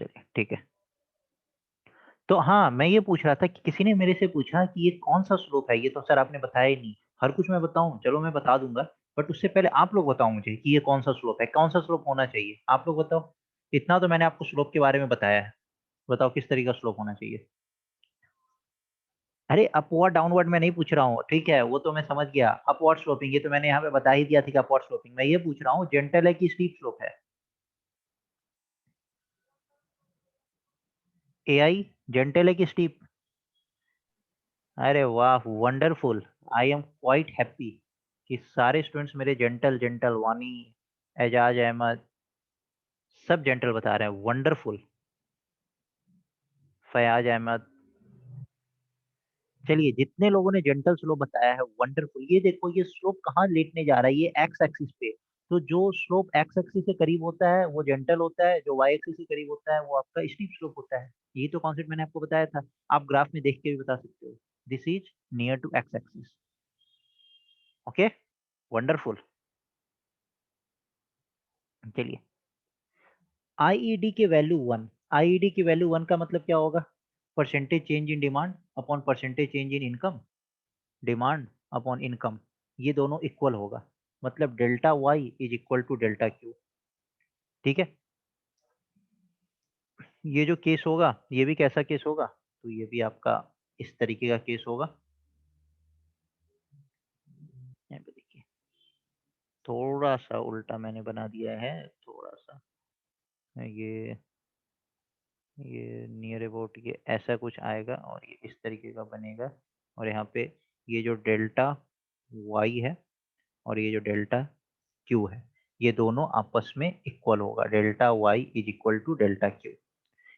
चलिए ठीक है। तो हाँ, मैं ये पूछ रहा था कि किसी ने मेरे से पूछा कि ये कौन सा स्लोप है, ये तो सर आपने बताया ही नहीं। हर कुछ मैं बताऊं? चलो मैं बता दूंगा, बट उससे पहले आप लोग बताओ मुझे कि ये कौन सा स्लोप है, कौन सा स्लोप होना चाहिए, आप लोग बताओ। इतना तो मैंने आपको स्लोप के बारे में बताया है, बताओ किस तरीके का स्लोप होना चाहिए। अरे अपवर्ड डाउनवर्ड मैं नहीं पूछ रहा हूँ, ठीक है, वो तो मैं समझ गया। अपवर्ड स्लोपिंग ये तो मैंने यहाँ पे बता ही दिया था कि अपवर्ड स्लोपिंग। मैं ये पूछ रहा हूँ जेंटल है कि स्टीप स्लोप है। एआई जेंटल है कि स्टीप? अरे वाह, wonderful. I am quite happy कि सारे स्टूडेंट्स मेरे जेंटल जेंटल, वानी, एजाज अहमद, सब जेंटल बता रहे हैं। वंडरफुल। फयाज अहमद। चलिए, जितने लोगों ने जेंटल स्लोप बताया है, वंडरफुल। ये देखो, ये स्लोप कहाँ लेटने जा रहा है, ये एक्स एक्सिस पे। तो जो स्लोप एक्स एक्सिस से करीब होता है वो जेंटल होता है, जो वाई एक्सिस से करीब होता है वो आपका स्टीप स्लोप होता है। यही तो कॉन्सेप्ट मैंने आपको बताया था। आप ग्राफ में देख के भी बता सकते हो। This is near to x axis. Okay, wonderful. चलिए, आईईडी की वैल्यू 1। आईईडी की वैल्यू 1 का मतलब क्या होगा? Percentage change in demand upon percentage change in income. Demand upon income, ये दोनों इक्वल होगा, मतलब delta Y is equal to delta Q. ठीक है। ये जो केस होगा ये भी कैसा केस होगा? तो ये भी आपका इस तरीके का केस होगा। यहाँ पे देखिए, थोड़ा सा उल्टा मैंने बना दिया है, थोड़ा सा। ये ये नियर अबाउट ये ऐसा कुछ आएगा और ये इस तरीके का बनेगा। और यहाँ पे ये जो डेल्टा वाई है और ये जो डेल्टा क्यू है, ये दोनों आपस में इक्वल होगा। Delta Y is equal to delta Q.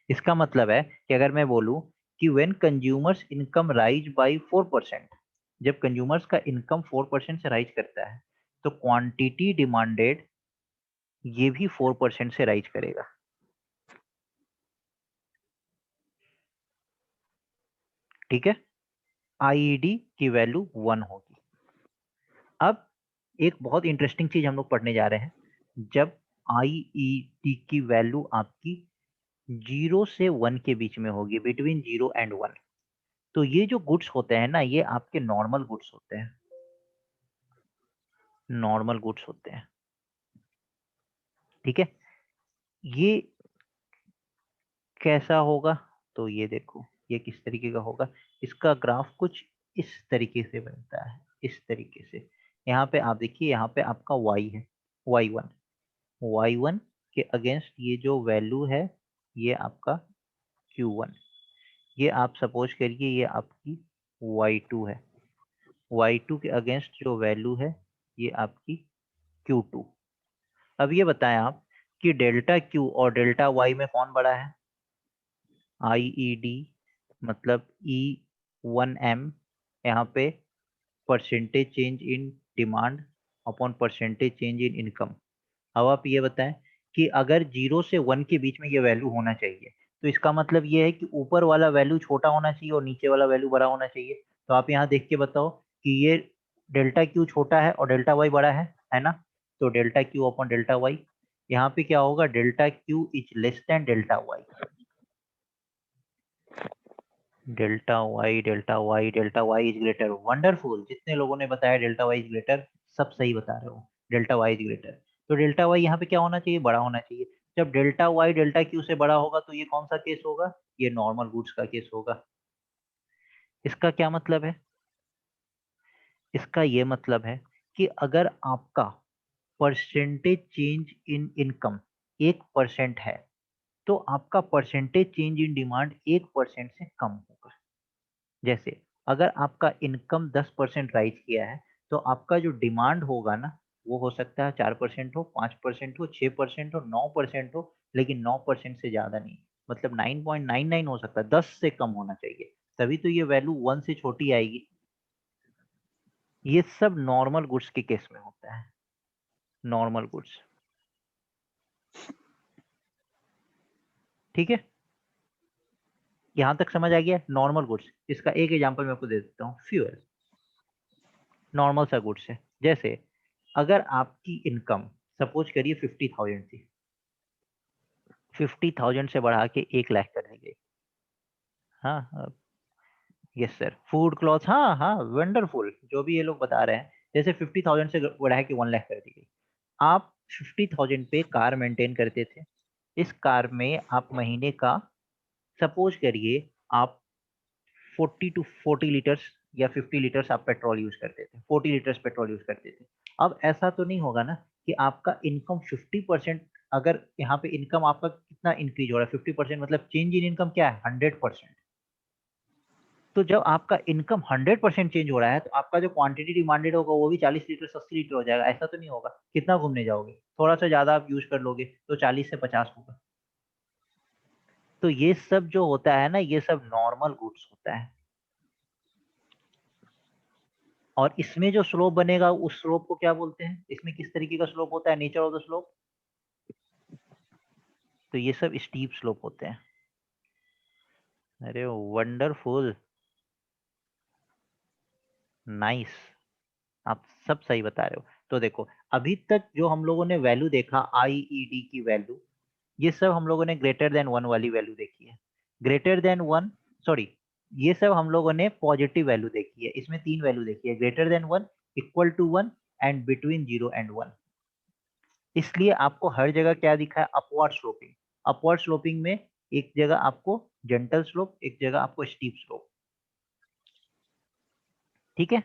इसका मतलब है कि अगर मैं बोलूं कि when consumers income rise by 4%, जब कंज्यूमर्स का इनकम 4% से राइज करता है, तो क्वांटिटी डिमांडेड ये भी 4% से राइज करेगा। ठीक है। आईईडी की वैल्यू 1 होगी। अब एक बहुत इंटरेस्टिंग चीज हम लोग पढ़ने जा रहे हैं। जब आईईडी की वैल्यू आपकी 0 से 1 के बीच में होगी, बिटवीन 0 एंड 1, तो ये जो गुड्स होते हैं ना, ये आपके नॉर्मल गुड्स होते हैं। नॉर्मल गुड्स होते हैं। ठीक है। ये कैसा होगा? तो ये देखो, ये किस तरीके का होगा। इसका ग्राफ कुछ इस तरीके से बनता है, इस तरीके से। यहाँ पे आप देखिए, यहाँ पे आपका y है, y1। y1 के अगेंस्ट ये जो वैल्यू है, ये आपका q1। ये आप सपोज करिए ये आपकी y2 है। y2 के अगेंस्ट जो वैल्यू है, ये आपकी q2। अब ये बताएं आप कि डेल्टा q और डेल्टा y में कौन बड़ा है? आईईडी मतलब E1M, यहाँ पे percentage change in demand upon percentage change in income. अब आप ये बताएं कि अगर 0 से 1 के बीच में ये वैल्यू होना चाहिए, तो इसका मतलब ये है कि ऊपर वाला वैल्यू छोटा होना चाहिए और नीचे वाला वैल्यू बड़ा होना चाहिए। तो आप यहाँ देख के बताओ कि ये डेल्टा क्यू छोटा है और डेल्टा वाई बड़ा है ना? तो delta Q upon delta Y, यहाँ पे क्या होगा? Delta Q is less than delta Y. Delta Y delta Y delta Y is greater. Wonderful. जितने लोगों ने बताया डेल्टा वाई इज ग्रेटर, सब सही बता रहे हो। Delta Y is greater. तो डेल्टा वाई यहाँ पे क्या होना चाहिए? बड़ा होना चाहिए। जब डेल्टा वाई डेल्टा क्यू से बड़ा होगा तो ये कौन सा केस होगा? ये नॉर्मल गुड्स का केस होगा। इसका क्या मतलब है? इसका ये मतलब है कि अगर आपका परसेंटेज चेंज इन इनकम 1% है, तो आपका परसेंटेज चेंज इन डिमांड 1% से कम होगा। जैसे अगर आपका इनकम 10% राइज किया है, तो आपका जो डिमांड होगा ना, वो हो सकता है 4% हो, 5% हो, 6% हो, 9% हो, लेकिन 9% से ज्यादा नहीं। मतलब 9.99 हो सकता है, 10 से कम होना चाहिए, तभी तो ये वैल्यू 1 से छोटी आएगी। ये सब नॉर्मल गुड्स के केस में होता है। Normal goods. ठीक है। यहां तक समझ आ गया? नॉर्मल गुड्स, इसका एक एग्जांपल मैं आपको दे देता हूँ। फ्यूल नॉर्मल सा गुड्स है। जैसे अगर आपकी इनकम सपोज करिए 50,000 थी, 50,000 से बढ़ा के 1 लाख कर दी गई। हाँ, यस सर। फूड क्लॉथ, हाँ हाँ, वंडरफुल। जो भी ये लोग बता रहे हैं, जैसे 50,000 से बढ़ा के 1 लाख कर दी गई। आप 50,000 पे कार मेंटेन करते थे। इस कार में आप महीने का, सपोज करिए, आप 40 to 40 लीटर्स या 50 लीटर्स आप पेट्रोल यूज करते थे, 40 लीटर्स पेट्रोल यूज करते थे। अब ऐसा तो नहीं होगा ना कि आपका इनकम 50%, अगर यहाँ पे इनकम आपका कितना इंक्रीज हो रहा है, 50%, मतलब चेंज इन इनकम क्या है, 100%। तो जब आपका इनकम 100% चेंज हो रहा है, तो आपका जो क्वांटिटी डिमांडेड होगा वो भी 40 लीटर 80 लीटर हो जाएगा। ऐसा तो नहीं होगा। कितना घूमने जाओगे, थोड़ा सा ज्यादा आप यूज कर लोगे तो 40 से 50 होगा। तो ये सब जो होता है ना, ये सब नॉर्मल गुड्स होता है। और इसमें जो स्लोप बनेगा, उस स्लोप को क्या बोलते हैं, इसमें किस तरीके का स्लोप होता है, नेचर ऑफ द स्लोप। तो ये सब स्टीप स्लोप होते हैं। अरे वंडरफुल, नाइस, आप सब सही बता रहे हो। तो देखो, अभी तक जो हम लोगों ने वैल्यू देखा, आईईडी की वैल्यू, ये सब हम लोगों ने ग्रेटर देन 1 वाली वैल्यू देखी है। ग्रेटर देन 1, सॉरी, ये सब हम लोगों ने पॉजिटिव वैल्यू देखी है। इसमें 3 वैल्यू देखी है, greater than 1, equal to 1 and between 0 and 1। इसलिए आपको हर जगह क्या दिखा है, अपवर्ड स्लोपिंग। अपवर्ड स्लोपिंग में एक जगह आपको जेंटल स्लोप, एक जगह आपको स्टीप स्लोप। ठीक है।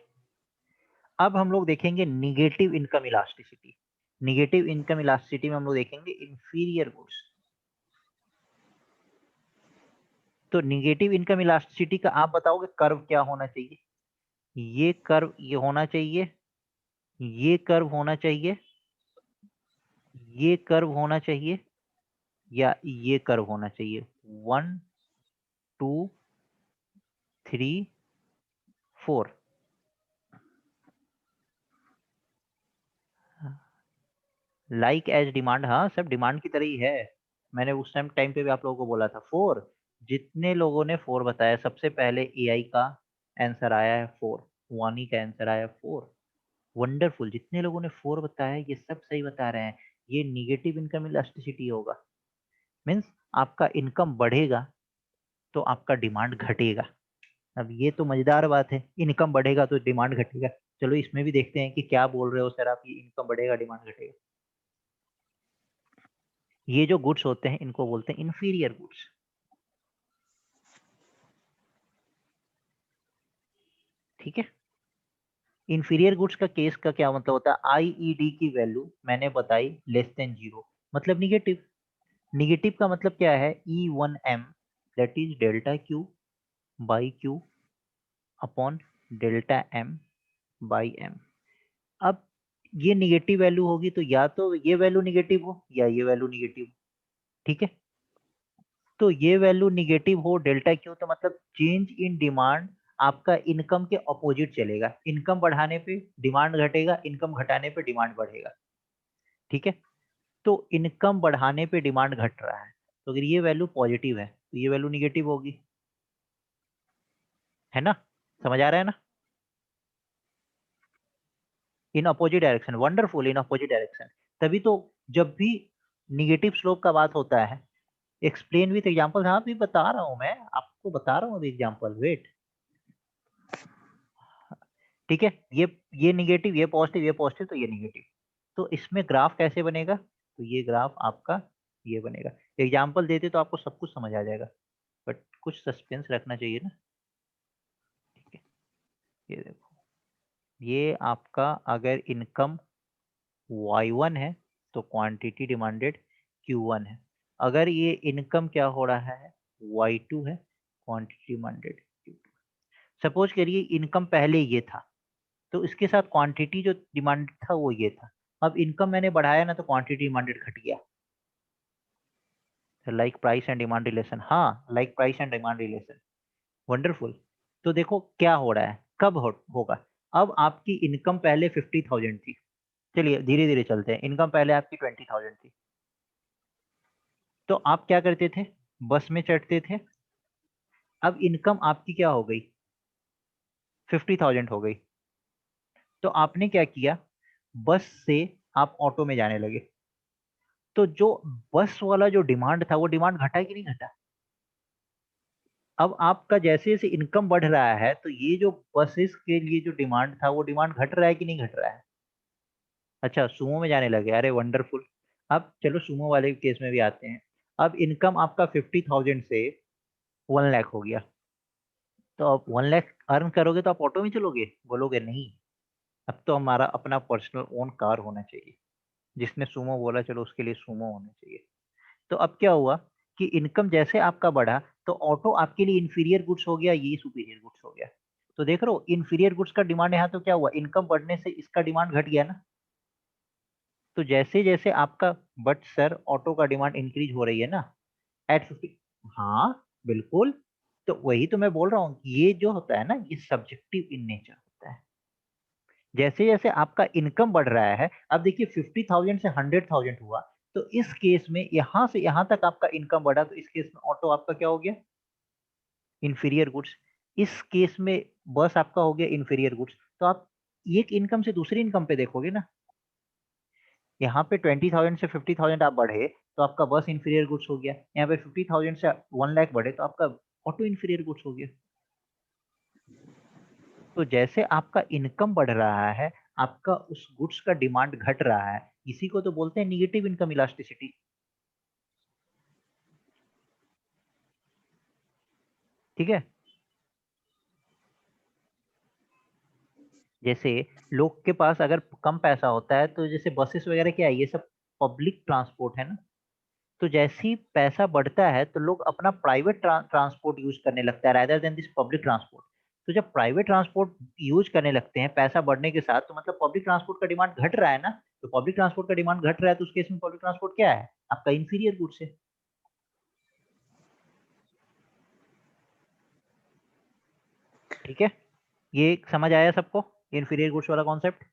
अब हम लोग देखेंगे negative income elasticity. Negative income elasticity में हम लोग देखेंगे इंफीरियर गुड्स। तो निगेटिव इनकम इलास्टिसिटी का आप बताओगे कर्व क्या होना चाहिए। ये कर्व ये होना चाहिए, ये कर्व होना चाहिए, ये कर्व होना चाहिए, या ये कर्व होना चाहिए। 1 2 3 4। लाइक एज डिमांड, हाँ सब डिमांड की तरह ही है। मैंने उस टाइम पे भी आप लोगों को बोला था 4। जितने लोगों ने 4 बताया, सबसे पहले एआई का आंसर आया है 4, वानी का आंसर आया 4। वंडरफुल, जितने लोगों ने 4 बताया ये सब सही बता रहे हैं। ये निगेटिव इनकम इलास्टिसिटी होगा। मीन्स आपका इनकम बढ़ेगा तो आपका डिमांड घटेगा। अब ये तो मजेदार बात है, इनकम बढ़ेगा तो डिमांड घटेगा। चलो इसमें भी देखते हैं कि क्या बोल रहे हो सर आप, ये इनकम बढ़ेगा डिमांड घटेगा। ये जो गुड्स होते हैं इनको बोलते हैं इंफीरियर गुड्स। ठीक है। इंफीरियर गुड्स का केस का क्या मतलब होता है, आईईडी की वैल्यू मैंने बताई लेस देन 0, मतलब निगेटिव। निगेटिव का मतलब क्या है, E1M, that is delta Q by Q upon delta M by M. अब ये निगेटिव वैल्यू होगी तो या तो ये वैल्यू निगेटिव हो या ये वैल्यू निगेटिव हो। ठीक है। तो ये वैल्यू निगेटिव हो डेल्टा क्यू, तो मतलब चेंज इन डिमांड आपका इनकम के अपोजिट चलेगा। इनकम बढ़ाने पे डिमांड घटेगा, इनकम घटाने पे डिमांड बढ़ेगा। ठीक है। तो इनकम बढ़ाने पे डिमांड घट रहा है, तो अगर ये वैल्यू पॉजिटिव है तो ये वैल्यू निगेटिव होगी। है ना, समझ आ रहा है ना। In opposite direction, wonderful, in opposite direction. तभी तो जब भी निगेटिव स्लोप का बात होता है, एक्सप्लेन विथ एग्जांपल, हाँ अभी बता रहा हूं, मैं आपको बता रहा हूँ अभी एग्जांपल, वेट। ठीक है। ये निगेटिव, ये पॉजिटिव, ये पॉजिटिव, तो ये निगेटिव। तो इसमें ग्राफ कैसे बनेगा, तो ये ग्राफ आपका ये बनेगा। एग्जांपल देते तो आपको सब कुछ समझ आ जाएगा, बट कुछ सस्पेंस रखना चाहिए ना। ठीक है। ये देखो, ये आपका अगर इनकम Y1 है तो क्वांटिटी डिमांडेड Q1 है। अगर ये इनकम क्या हो रहा है, Y2 है, क्वांटिटी डिमांडेड Q2। सपोज करिए इनकम पहले ये था, तो इसके साथ क्वांटिटी जो डिमांड था वो ये था। अब इनकम मैंने बढ़ाया ना, तो क्वांटिटी डिमांडेड घट गया। Like price and demand relation, हाँ like price and demand relation. Wonderful. तो देखो क्या हो रहा है, कब होगा। अब आपकी इनकम पहले 50,000 थी। चलिए धीरे धीरे चलते हैं, इनकम पहले आपकी 20,000 थी। तो आप क्या करते थे, बस में चढ़ते थे। अब इनकम आपकी क्या हो गई, 50,000 हो गई। तो आपने क्या किया, बस से आप ऑटो में जाने लगे। तो जो बस वाला जो डिमांड था वो डिमांड घटा कि नहीं घटा? अब आपका जैसे जैसे इनकम बढ़ रहा है तो ये जो बसेस के लिए जो डिमांड था वो डिमांड घट रहा है कि नहीं घट रहा है? अच्छा, सुमो में जाने लगे, अरे वंडरफुल। अब चलो सुमो वाले केस में भी आते हैं। अब इनकम आपका 50,000 से 1 लाख हो गया, तो आप 1 लाख अर्न करोगे तो आप ऑटो में चलोगे? बोलोगे नहीं, अब तो हमारा अपना पर्सनल ओन कार होना चाहिए। जिसने सुमो बोला चलो उसके लिए सुमो होना चाहिए। तो अब क्या हुआ कि इनकम जैसे आपका बढ़ा तो ऑटो आपके लिए इंफीरियर गुड्स हो गया, ये सुपीरियर गुड्स हो गया। तो देख रहे हो इंफीरियर गुड्स का डिमांड यहाँ तो क्या हुआ, इनकम बढ़ने से इसका डिमांड घट गया ना। तो जैसे जैसे आपका, बट सर ऑटो का डिमांड इंक्रीज हो रही है ना एट 50। हाँ बिल्कुल। तो वही तो मैं बोल रहा हूँ कि ये जो होता है ना ये सब्जेक्टिव इन नेचर होता है। जैसे जैसे आपका इनकम बढ़ रहा है, अब देखिए 50,000 से 100,000 हुआ, तो इस केस में यहां से यहां तक आपका इनकम बढ़ा, तो इस केस में ऑटो आपका क्या हो गया, इंफीरियर गुड्स। इस केस में बस आपका हो गया इंफीरियर गुड्स। तो आप एक इनकम से दूसरी इनकम पे देखोगे ना, यहाँ पे 20,000 से 50,000 आप बढ़े तो आपका बस इंफीरियर गुड्स हो गया, यहाँ पे 50,000 से 1 लाख बढ़े तो आपका ऑटो इंफीरियर गुड्स हो गया। तो जैसे आपका इनकम बढ़ रहा है, आपका उस गुड्स का डिमांड घट रहा है, इसी को तो बोलते हैं निगेटिव इनकम इलास्टिसिटी। ठीक है। जैसे लोग के पास अगर कम पैसा होता है तो जैसे बसेस वगैरह क्या है, ये सब पब्लिक ट्रांसपोर्ट है ना। तो जैसे ही पैसा बढ़ता है तो लोग अपना प्राइवेट ट्रांसपोर्ट यूज करने लगता है rather than this public transport. तो जब प्राइवेट ट्रांसपोर्ट यूज करने लगते हैं पैसा बढ़ने के साथ, तो मतलब पब्लिक ट्रांसपोर्ट का डिमांड घट रहा है ना। तो पब्लिक ट्रांसपोर्ट का डिमांड घट रहा है तो उस केस में पब्लिक ट्रांसपोर्ट क्या है, आपका इंफीरियर गुड्स है। ठीक है, ये समझ आया सबको, इंफीरियर गुड्स वाला कॉन्सेप्ट?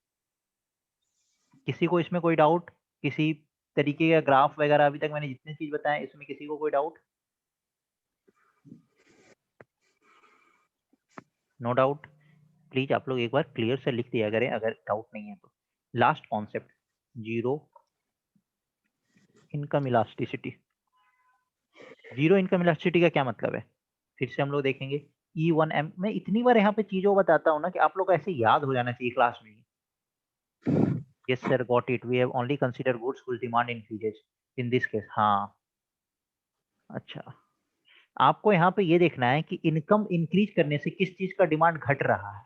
किसी को इसमें कोई डाउट, किसी तरीके का ग्राफ वगैरह, अभी तक मैंने जितनी चीज बताया इसमें किसी को कोई डाउट? No doubt. प्लीज आप लोग एक बार क्लियर से लिख दिया करें अगर डाउट नहीं है तो। Last concept, zero income elasticity. Zero income elasticity का क्या मतलब है, फिर से हम लोग देखेंगे। E1M, मैं इतनी बार यहाँ पे चीजों बताता हूँ ना कि आप लोग को ऐसे याद हो जाना चाहिए क्लास में। Yes sir, got it, we have only consider goods whose demand increases in this case. हाँ, अच्छा। आपको यहाँ पे ये देखना है कि इनकम इंक्रीज करने से किस चीज का डिमांड घट रहा है।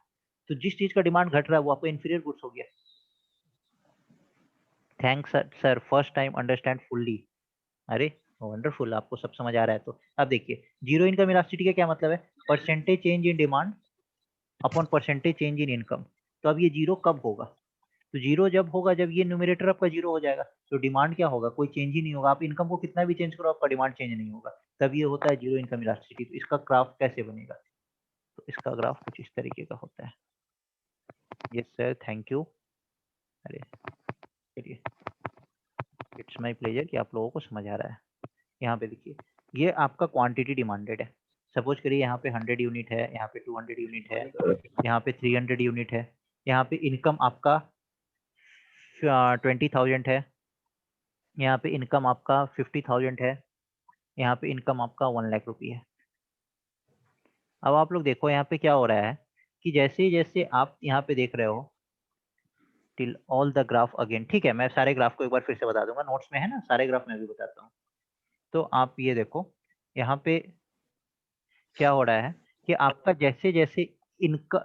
तो जिस चीज का डिमांड घट रहा है वो आपको इंफीरियर गुड्स हो गया। Thanks sir, first time understand fully. अरे वंडरफुल, आपको सब समझ आ रहा है। तो अब देखिए जीरो इनकम इलास्टिसिटी का क्या मतलब है, percentage change in demand upon percentage change in income. तो अब ये जीरो कब होगा, तो जीरो जब होगा जब ये न्यूमरेटर आपका जीरो हो जाएगा। तो डिमांड क्या होगा, कोई चेंज ही नहीं होगा, आप इनकम को कितना भी चेंज करो आपका डिमांड चेंज नहीं होगा। तब ये होता है जीरो इनकम इलास्टिसिटी। तो इसका ग्राफ कैसे बनेगा, तो इसका ग्राफ कुछ इस तरीके का होता है। Yes sir, thank you. अरे चलिए, इट्स माय प्लेजर कि आप लोगों को समझ आ रहा है। यहाँ पे देखिए, ये आपका क्वांटिटी डिमांडेड है। सपोज करिए यहाँ पे 100 यूनिट है, यहाँ पे 200 यूनिट है, यहाँ पे 300 यूनिट है। यहाँ पे इनकम आपका 20,000 है, यहाँ पे इनकम आपका 50,000 है, यहाँ पे इनकम आपका 1 लाख रुपये है। अब आप लोग देखो यहाँ पे क्या हो रहा है कि जैसे जैसे आप यहाँ पे देख रहे हो, till all the graph again. ठीक है, मैं सारे ग्राफ को एक बार फिर से बता दूंगा, नोट्स में है ना सारे ग्राफ, मैं भी बताता हूँ। तो आप ये देखो यहाँ पे क्या हो रहा है कि आपका जैसे जैसे इनकम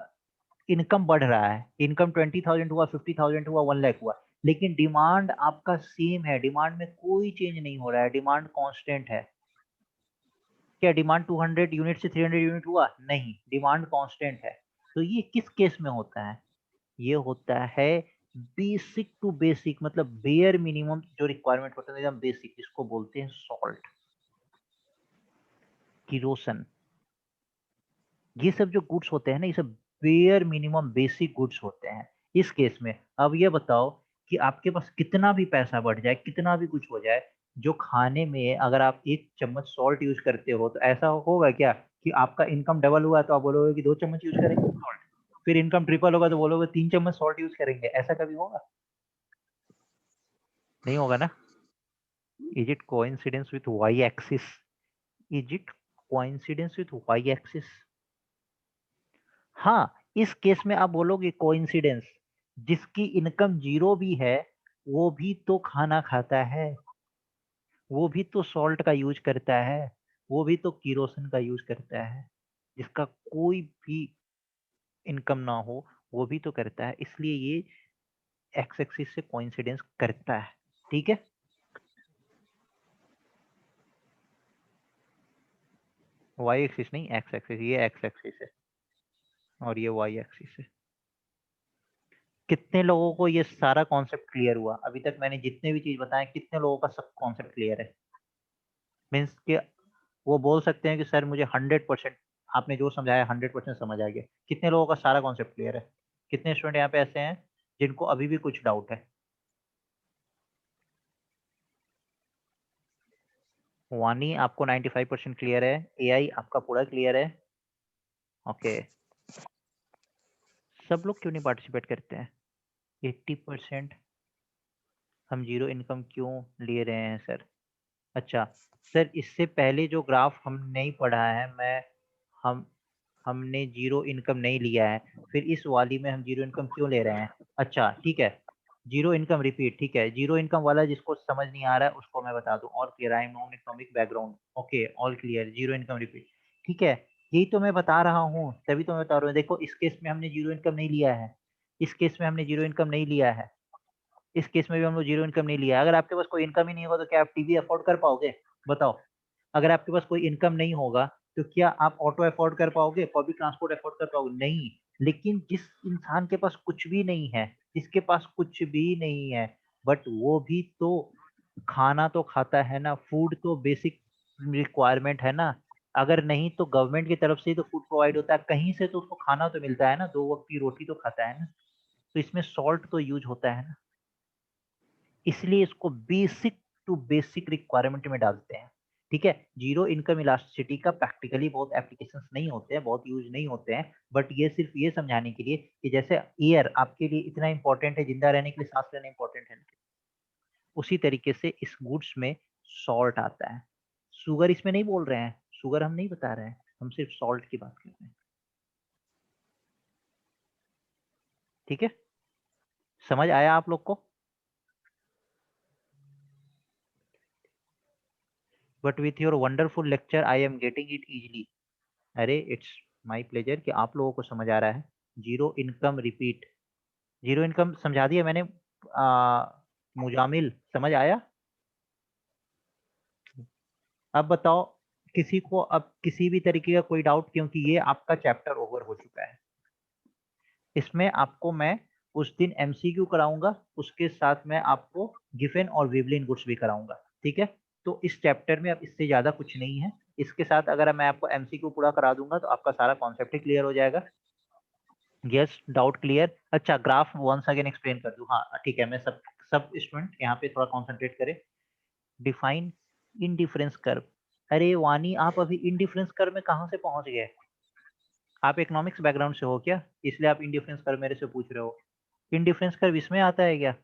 इनकम बढ़ रहा है, इनकम 20,000 हुआ, 50,000 हुआ, 1 लाख हुआ, लेकिन डिमांड आपका सेम है, डिमांड में कोई चेंज नहीं हो रहा है, डिमांड कांस्टेंट है। क्या डिमांड 200 यूनिट से 300 यूनिट हुआ, नहीं, डिमांड कांस्टेंट है। तो ये किस केस में होता है, ये होता है बेसिक टू बेसिक, मतलब बेयर मिनिमम जो रिक्वायरमेंट होता है एकदम बेसिक, जिसको बोलते हैं सॉल्ट, किरोसन। ये सब जो गुड्स होते हैं ना, ये सब बेयर मिनिमम बेसिक गुड्स होते हैं इस केस में। अब ये बताओ कि आपके पास कितना भी पैसा बढ़ जाए, कितना भी कुछ हो जाए, जो खाने में अगर आप 1 चम्मच सॉल्ट यूज करते हो तो ऐसा होगा क्या कि आपका इनकम डबल हुआ तो आप बोलोगे कि 2 चम्मच यूज करेंगे सॉल्ट, फिर इनकम ट्रिपल होगा तो बोलोगे 3 चम्मच सॉल्ट यूज करेंगे? ऐसा कभी होगा? नहीं होगा ना। Is it coincidence with y axis? Is it coincidence with y axis? हाँ, इस केस में आप बोलोगे कोइंसिडेंस, जिसकी इनकम जीरो भी है वो भी तो खाना खाता है, वो भी तो सॉल्ट का यूज करता है, वो भी तो किरोसिन का यूज करता है, जिसका कोई भी इनकम ना हो वो भी तो करता है, इसलिए ये एक्स एक्सिस से कोइंसिडेंस करता है। ठीक है, वाई एक्सिस नहीं, एक्स एक्सिस, ये एक्स एक्सिस है और ये वाई एक्सिस है। कितने लोगों को ये सारा कॉन्सेप्ट क्लियर हुआ? अभी तक मैंने जितने भी चीज बताए कितने लोगों का सब कॉन्सेप्ट क्लियर है? मीन्स कि वो बोल सकते हैं कि सर मुझे 100% आपने जो समझाया 100% समझ आ गया। कितने लोगों का सारा कॉन्सेप्ट क्लियर है? कितने स्टूडेंट यहाँ पे ऐसे हैं जिनको अभी भी कुछ डाउट है? वानी आपको 95% क्लियर है, एआई आपका पूरा क्लियर है। ओके, सब लोग क्यों नहीं पार्टिसिपेट करते हैं? 80% हम जीरो इनकम क्यों ले रहे हैं सर? अच्छा सर, इससे पहले जो ग्राफ हम नहीं पढ़ा है, मैं हम हमने जीरो इनकम नहीं लिया है, फिर इस वाली में हम जीरो इनकम क्यों ले रहे हैं? अच्छा ठीक है, जीरो इनकम रिपीट, ठीक है, जीरो इनकम वाला जिसको समझ नहीं आ रहा है उसको मैं बता दूं, all clear, I am non economic background, okay all clear, zero income repeat, ठीक है, यही तो मैं बता रहा हूँ, तभी तो मैं बता रहा हूँ। देखो इस केस में हमने जीरो इनकम नहीं लिया है, इस केस में हमने जीरो इनकम नहीं लिया है, इस केस में भी हम लोग जीरो इनकम नहीं लिया है। अगर आपके पास कोई इनकम ही नहीं होगा तो क्या आप टीवी अफोर्ड कर पाओगे? बताओ, अगर आपके पास कोई इनकम नहीं होगा तो क्या आप ऑटो अफोर्ड कर पाओगे, पब्लिक ट्रांसपोर्ट अफोर्ड कर पाओगे? नहीं। लेकिन जिस इंसान के पास कुछ भी नहीं है, जिसके पास कुछ भी नहीं है, बट वो भी तो खाना तो खाता है ना, फूड तो बेसिक रिक्वायरमेंट है ना, अगर नहीं तो गवर्नमेंट की तरफ से ही तो फूड प्रोवाइड होता है, कहीं से तो उसको खाना तो मिलता है ना, दो वक्त की रोटी तो खाता है ना, तो इसमें सॉल्ट तो यूज होता है ना, इसलिए इसको बेसिक टू बेसिक रिक्वायरमेंट में डालते हैं। ठीक है, जीरो इनकम इलास्टिसिटी का प्रैक्टिकली बहुत एप्लीकेशंस नहीं होते हैं, बहुत यूज नहीं होते हैं, बट ये सिर्फ ये समझाने के लिए कि जैसे एयर आपके लिए इतना इंपॉर्टेंट है, जिंदा रहने के लिए सांस लेना इंपॉर्टेंट है, उसी तरीके से इस गुड्स में सॉल्ट आता है। शुगर इसमें नहीं बोल रहे हैं, शुगर हम नहीं बता रहे हैं, हम सिर्फ सॉल्ट की बात कर रहे हैं। ठीक है, समझ आया आप लोग को? But with your wonderful lecture I am getting it easily. अरे इट्स माय प्लेजर कि आप लोगों को समझ आ रहा है। Zero income repeat, zero income समझा दिया मैंने। मुजामिल समझ आया? अब बताओ, किसी को अब किसी भी तरीके का कोई डाउट? क्योंकि ये आपका चैप्टर ओवर हो चुका है, इसमें आपको मैं उस दिन एमसीक्यू कराऊंगा, उसके साथ मैं आपको गिफन और विवलिन गुड्स भी कराऊंगा। ठीक है, तो इस चैप्टर में अब इससे ज्यादा कुछ नहीं है, इसके साथ अगर मैं आपको एमसीक्यू पूरा करा दूंगा तो आपका सारा कॉन्सेप्ट ही क्लियर हो जाएगा। Yes, doubt clear. अच्छा, ग्राफ वंस अगेन एक्सप्लेन कर दूं? हाँ ठीक है, मैं सब सब स्टूडेंट यहाँ पे थोड़ा कॉन्सेंट्रेट करें। Define indifference curve. अरे वानी, आप अभी इनडिफरेंस कर्व में कहाँ से पहुंच गए? आप इकोनॉमिक्स बैकग्राउंड से हो क्या, इसलिए आप इनडिफरेंस कर्व मेरे से पूछ रहे हो? इनडिफरेंस कर्व इसमें आता है क्या?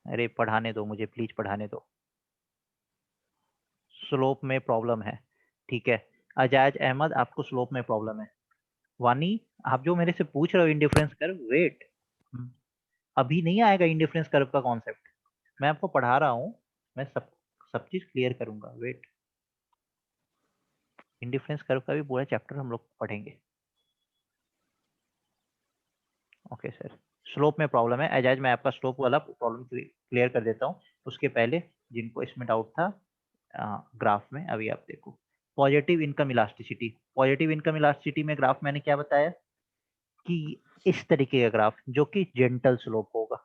अरे पढ़ाने दो मुझे, प्लीज पढ़ाने दो। स्लोप में प्रॉब्लम है, ठीक है, अजाज अहमद आपको स्लोप में प्रॉब्लम है। वानी, आप जो मेरे से पूछ रहे हो इंडिफरेंस कर्व, वेट, अभी नहीं आएगा इंडिफरेंस कर्व का कॉन्सेप्ट, मैं आपको पढ़ा रहा हूँ, मैं सब सब चीज क्लियर करूंगा, वेट। इंडिफरेंस कर्व का भी पूरा चैप्टर हम लोग पढ़ेंगे। ओके सर, स्लोप में प्रॉब्लम है एजाज, मैं आपका स्लोप वाला प्रॉब्लम क्लियर कर देता हूँ, उसके पहले जिनको इसमें डाउट था ग्राफ में, अभी आप देखो, positive income elasticity. Positive income elasticity में ग्राफ मैंने क्या बताया कि इस तरीके का ग्राफ जो कि जेंटल स्लोप होगा,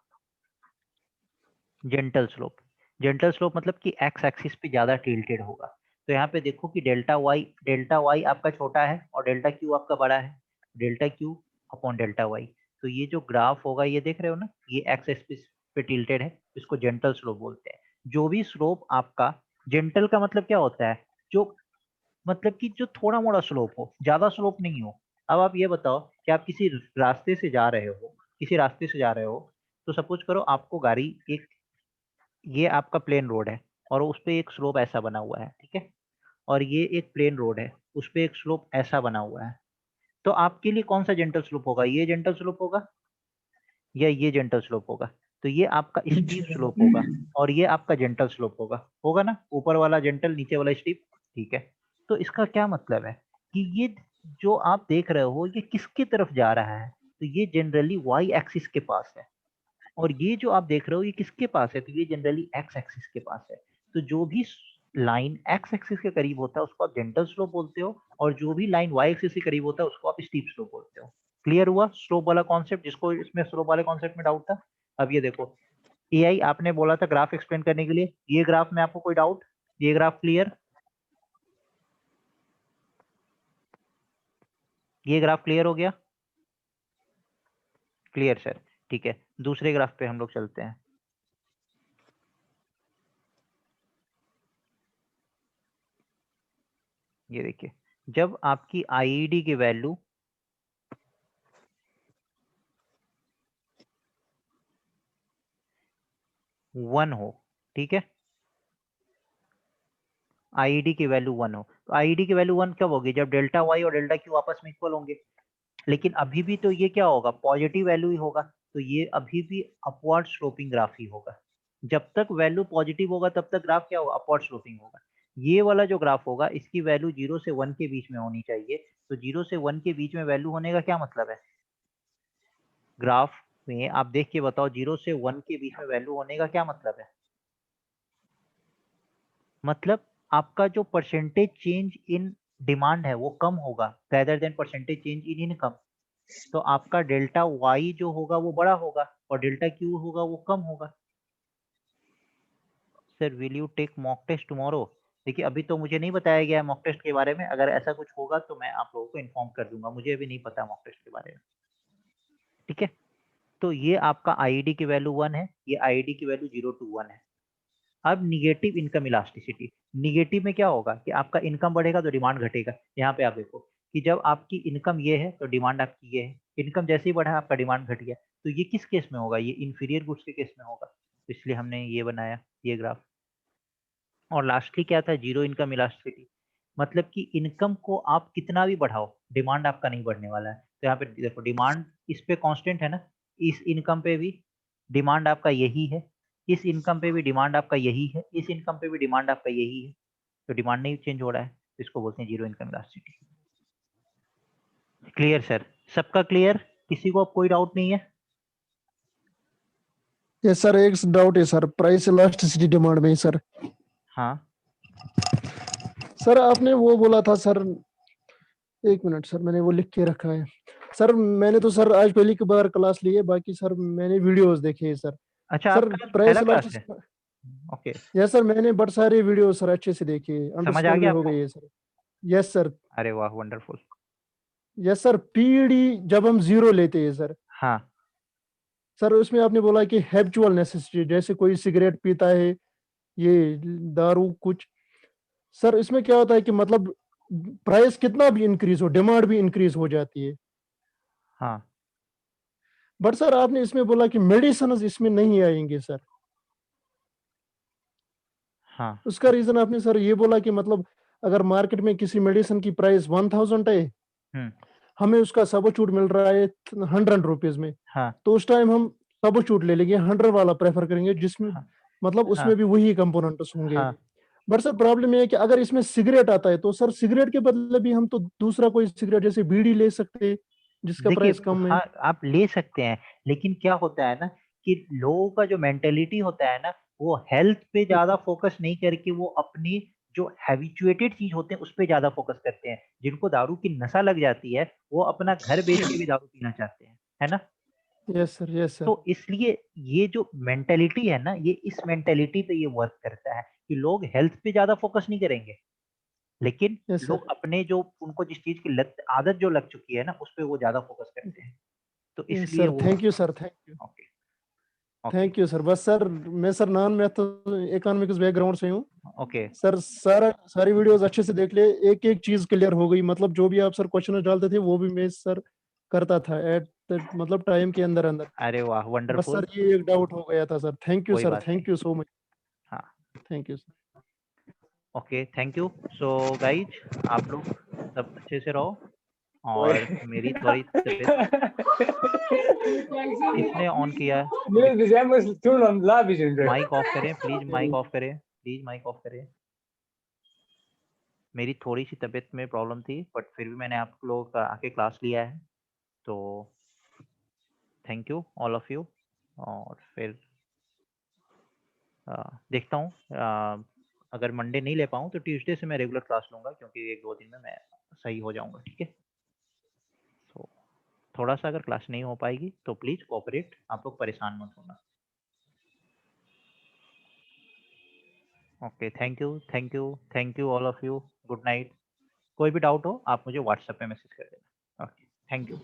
जेंटल स्लोप, जेंटल स्लोप मतलब कि एक्स एक्सिस पे ज्यादा टिल्टेड होगा। तो यहाँ पे देखो कि डेल्टा वाई आपका छोटा है और डेल्टा क्यू आपका बड़ा है, delta Q upon delta Y. तो ये जो ग्राफ होगा, ये देख रहे हो ना, ये एक्स एक्सिस पे टिल्टेड है, इसको जेंटल स्लोप बोलते हैं। जो भी स्लोप आपका, जेंटल का मतलब क्या होता है, जो मतलब कि जो थोड़ा मोड़ा स्लोप हो, ज्यादा स्लोप नहीं हो। अब आप ये बताओ कि आप किसी रास्ते से जा रहे हो, किसी रास्ते से जा रहे हो, तो सपोज करो आपको गाड़ी एक ये आपका प्लेन रोड है और उस पे एक स्लोप ऐसा बना हुआ है, ठीक है, और ये एक प्लेन रोड है, उस पे एक स्लोप ऐसा बना हुआ है। तो आपके लिए कौन सा जेंटल स्लोप होगा, ये जेंटल स्लोप होगा या ये जेंटल स्लोप होगा? तो ये आपका स्टीप स्लोप होगा और ये आपका जेंटल स्लोप होगा, होगा ना, ऊपर वाला जेंटल, नीचे वाला स्टीप, ठीक है। तो इसका क्या मतलब है कि ये जो आप देख रहे हो ये किसकी तरफ जा रहा है, तो ये जनरली वाई एक्सिस के पास है, और ये जो आप देख रहे हो ये किसके पास है, तो ये जनरली एक्स एक्सिस के पास है। तो जो भी लाइन एक्स एक्सिस के करीब होता है उसको आप जेंटल स्लोप बोलते हो, और जो भी लाइन वाई एक्सिस के करीब होता है उसको आप स्टीप स्लोप बोलते हो। क्लियर हुआ स्लोप वाला कॉन्सेप्ट, जिसको इसमें स्लोप वाले कॉन्सेप्ट में डाउट था? अब ये देखो, एआई आपने बोला था ग्राफ एक्सप्लेन करने के लिए, ये ग्राफ में आपको कोई डाउट, ये ग्राफ क्लियर, ये ग्राफ क्लियर हो गया? क्लियर सर, ठीक है, दूसरे ग्राफ पे हम लोग चलते हैं। ये देखिए, जब आपकी आईईडी की वैल्यू 1 हो, ठीक है, आईईडी की वैल्यू 1 हो, तो आईईडी की वैल्यू 1 कब होगी, जब डेल्टा वाई और डेल्टा क्यू आपस में इक्वल होंगे। लेकिन अभी भी तो ये क्या होगा, पॉजिटिव वैल्यू ही होगा, तो ये अभी भी अपवर्ड स्लोपिंग ग्राफ ही होगा। जब तक वैल्यू पॉजिटिव होगा तब तक ग्राफ क्या होगा, अपवर्ड स्लोपिंग होगा। ये वाला जो ग्राफ होगा इसकी वैल्यू 0 से 1 के बीच में होनी चाहिए। तो 0 से 1 के बीच में वैल्यू होने का क्या मतलब है, ग्राफ में आप देख के बताओ, 0 से 1 के बीच में वैल्यू होने का क्या मतलब है? मतलब आपका जो परसेंटेज चेंज इन डिमांड है वो कम होगा rather than percentage change in income. तो आपका डेल्टा वाई जो होगा वो बड़ा होगा और डेल्टा क्यू होगा वो कम होगा। Sir will you take mock test tomorrow? देखिए अभी तो मुझे नहीं बताया गया है मॉक टेस्ट के बारे में, अगर ऐसा कुछ होगा तो मैं आप लोगों को इन्फॉर्म कर दूंगा, मुझे अभी नहीं पता मॉक टेस्ट के बारे में, ठीक है। तो ये आपका आईडी की वैल्यू 1 है, ये आईडी की वैल्यू 0 to 1 है। अब निगेटिव इनकम इलास्टिसिटी, निगेटिव में क्या होगा कि आपका इनकम बढ़ेगा तो डिमांड घटेगा। यहाँ पे आप देखो कि जब आपकी इनकम ये है तो डिमांड आपकी ये है, इनकम जैसे ही बढ़ा आपका डिमांड घट गया। तो ये किस केस में होगा, ये इंफीरियर गुड्स के केस में होगा, तो इसलिए हमने ये बनाया ये ग्राफ। और लास्टली क्या था, जीरो इनकम इलास्टिसिटी, मतलब कि इनकम को आप कितना भी बढ़ाओ डिमांड आपका नहीं बढ़ने वाला है। तो यहाँ पे देखो डिमांड इस पे कांस्टेंट है ना, इस इनकम पे भी डिमांड आपका यही है, इस इनकम पे भी डिमांड आपका यही है, इस इनकम पे भी डिमांड आपका यही है, तो डिमांड नहीं चेंज हो रहा है, तो इसको बोलते हैं zero income elasticity. Clear sir, सबका क्लियर, किसी को अब कोई डाउट नहीं है? यस सर, एक डाउट है सर, प्राइस इलास्टिसिटी डिमांड में सर। हाँ सर आपने वो बोला था सर, एक मिनट सर, मैंने वो लिख के रखा है सर। मैंने तो सर आज पहली बार क्लास ली है, बाकी सर मैंने वीडियोस देखे हैं सर। अच्छा, सर आपका प्राइस पहला क्लास है? इलास्टिसिटी, ओके, यस सर, मैंने बहुत सारे वीडियो सर अच्छे से देखे, समझ आ अंडरस्टैंड भी गया हो आपको? गई है सर। Yes sir. अरे वाह, वंडरफुल। यस सर, पीडी जब हम जीरो लेते हैं सर, हाँ सर उसमें आपने बोला कि हैबिचुअल नेसेसिटी, जैसे कोई सिगरेट पीता है, ये दारू कुछ, सर इसमें क्या होता है कि मतलब प्राइस कितना भी इंक्रीज हो, डिमांड भी इंक्रीज हो जाती है। हाँ बट सर आपने इसमें बोला कि मेडिसिन इसमें नहीं आएंगे सर। हाँ उसका रीजन आपने सर ये बोला कि मतलब अगर मार्केट में किसी मेडिसिन की प्राइस 1000 है, हम्म, हमें उसका सबस्टिट्यूट मिल रहा है 100 रुपीज में, हाँ तो उस टाइम हम सबस्टिट्यूट ले लेंगे, 100 वाला प्रेफर करेंगे, जिसमें हाँ मतलब हाँ उसमें भी वही कंपोनेंट्स होंगे। हाँ। बट सर प्रॉब्लम ये है कि अगर इसमें सिगरेट आता है, तो सर सिगरेट के बदले भी हम तो दूसरा कोई सिगरेट जैसे बीड़ी ले सकते हैं, जिसका देखिए, प्राइस कम है। हाँ आप ले सकते हैं, लेकिन क्या होता है ना कि लोगों का जो मेंटेलिटी होता है ना, वो हेल्थ पे ज्यादा फोकस नहीं करके वो अपनी जो हैबिचुएटेड चीज होते हैं उस पे ज्यादा फोकस करते हैं। जिनको दारू की नशा लग जाती है वो अपना घर बेच के भी दारू पीना चाहते हैं, है ना। Yes sir, yes sir. तो इसलिए ये जो मेंटेलिटी है ना, ये इस मेंटेलिटी पे ये वर्क करता है कि लोग हेल्थ पे ज्यादा फोकस नहीं करेंगे, लेकिन यस लोग सर। अपने जो उनको जिस चीज की लत आदत जो लग चुकी है ना उस पे वो ज्यादा फोकस करते हैं, तो यस इसलिए सर, वो। Thank you sir, thank you. Okay okay thank you sir. बस सर मैं sir non math economics background से हूँ ओके। सर। सारी वीडियोस अच्छे से देख ले, एक एक चीज क्लियर हो गई, मतलब जो भी आप सर क्वेश्चन डालते थे वो भी मैं सर करता था एट मतलब टाइम के अंदर अंदर। अरे वाह, बस वंडरफुल। सर ये एक डाउट हो गया था सर। थैंक यू कोई सर, बात नहीं, thank you so much. Thank you sir. Okay, thank you. So guys, आप लोग सब अच्छे से रहो, और मेरी थोड़ी तबीयत, किसने ऑन किया? माइक ऑफ करें प्लीज, माइक ऑफ करें प्लीज, माइक ऑफ करें। मेरी थोड़ी सी तबीयत में प्रॉब्लम थी, बट फिर भी मैंने आप लोगों का आके क्लास लिया है, तो thank you all of you. और फिर देखता हूँ, अगर मंडे नहीं ले पाऊँ तो ट्यूसडे से मैं रेगुलर क्लास लूँगा, क्योंकि 1-2 दिन में मैं सही हो जाऊँगा, ठीक है? तो थोड़ा सा अगर क्लास नहीं हो पाएगी तो प्लीज़ कोऑपरेट, आप लोग परेशान मत होना। Okay, thank you all of you, good night. कोई भी डाउट हो आप मुझे व्हाट्सएप पे मैसेज कर देना। Okay, thank you.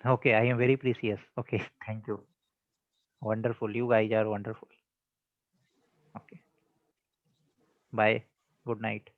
Okay, I am very precious. Okay, thank you. Wonderful. You guys are wonderful. Okay. Bye. Good night.